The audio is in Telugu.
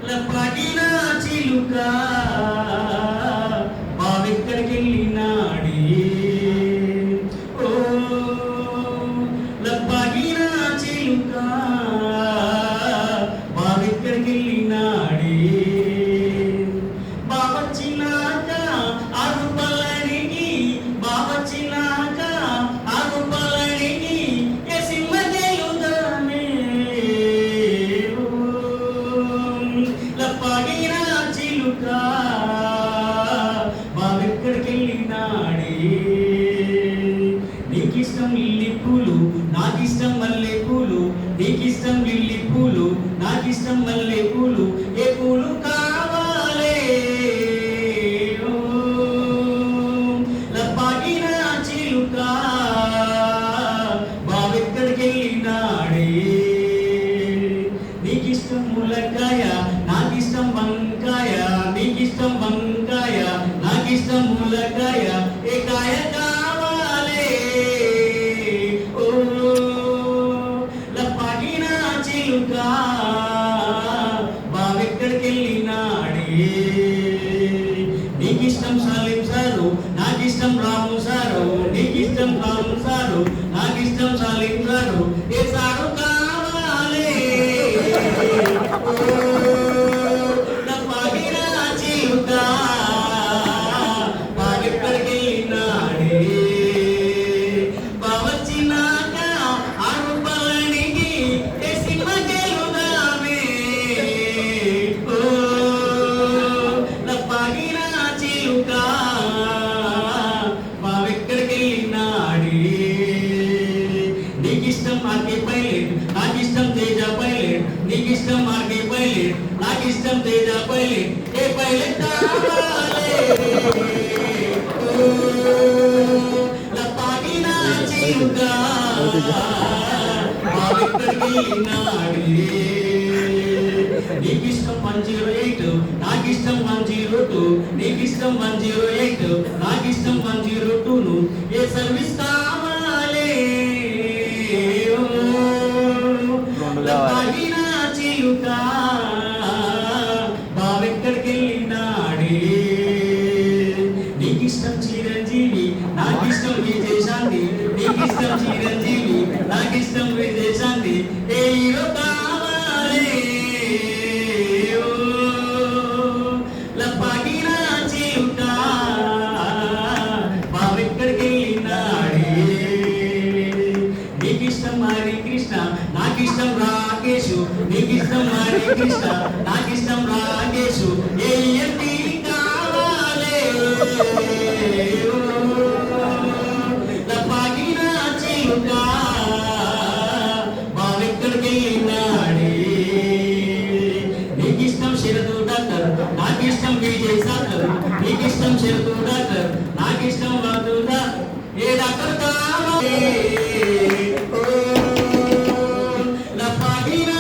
లపగిన చిలుక బావెక్కడికెళ్ళినాడే ఓ లపగిన చిలుక బావెక్కడికెళ్ళినాడే బావచ్చినాక ఆగుపల్లనికి బావచ్చినాక ఆగుపల్లనికి ఎసిమ్మ చేయుదామే లపగిన చిలుక బావెక్కడికెళ్ళినాడే నీకిష్టం లిల్లీ పూలు నాకిష్టం మల్లె పూలు నీకిష్టం లిల్లీ పూలు నాకిష్టం మల్లె పూలు ఏ పూలు కావాలే లపగిన చిలుక బావెక్కడికెళ్ళినాడే నీకిష్టం ములక్కాయ నాకిష్టం వంకాయ నీకిష్టం వంకాయ నాకిష్టం ములక్కాయ ఏ కాయ కావాలే ఓ లపగిన చిలుక బావెక్కడికెళ్ళినాడే నీకిష్టం సాలిం సారు నాకిష్టం రాము సారు నీకిష్టం రాము సారు నాకిష్టం సాలిం సారు ఏ సారు కావాలే లపగిన చిలుక బావెక్కడికెళ్ళినాడే బావచ్చినాక ఆగుపల్లనికి ఎసిమ్మ చేయుదామే ఓ లపగిన చిలుక బావెక్కడికెళ్ళినాడే నీకిష్టం ఆర్కే పైలట్ నాకిష్టం తేజ పైలట్ నీకిష్టం ఆర్కే పైలట్ నాకిష్టం తేజ పైలట్ ఏ పైలట్ కావాలే లపగిన చిలుక బావెక్కడికెళ్ళినాడే నీకిష్టం 108 నాకిష్టం 102 నీకిష్టం 108 నాకిష్టం 102 ఏ సర్వీస్ కావాలే లపగిన చిలుక బావెక్కడికెళ్ళినాడే నీకిష్టం చిరంజీవి నాకిష్టం విజయశాంతి నీకిష్టం చిరంజీవి నాకిష్టం విజయశాంతి ఏ హీరో కావాలే లపగిన చిలుక బావెక్కడికెళ్ళినాడే నీకిష్టం హరి కృష్ణ నాకిష్టం రాకేషు నీకిష్టం హరి కృష్ణ నాకిష్టం రాకేషు ఏ ఎంటి కావాలే లపగిన చిలుక బావెక్కడికెళ్ళినాడే నీకిష్టం శరదు డాక్టర్ నాకిష్టం విజయ్ సాగర్ నీకిష్టం శరదు డాక్టర్ నాకిష్టం వదుదా ఏ డాక్టర్ కావాలే లపగిన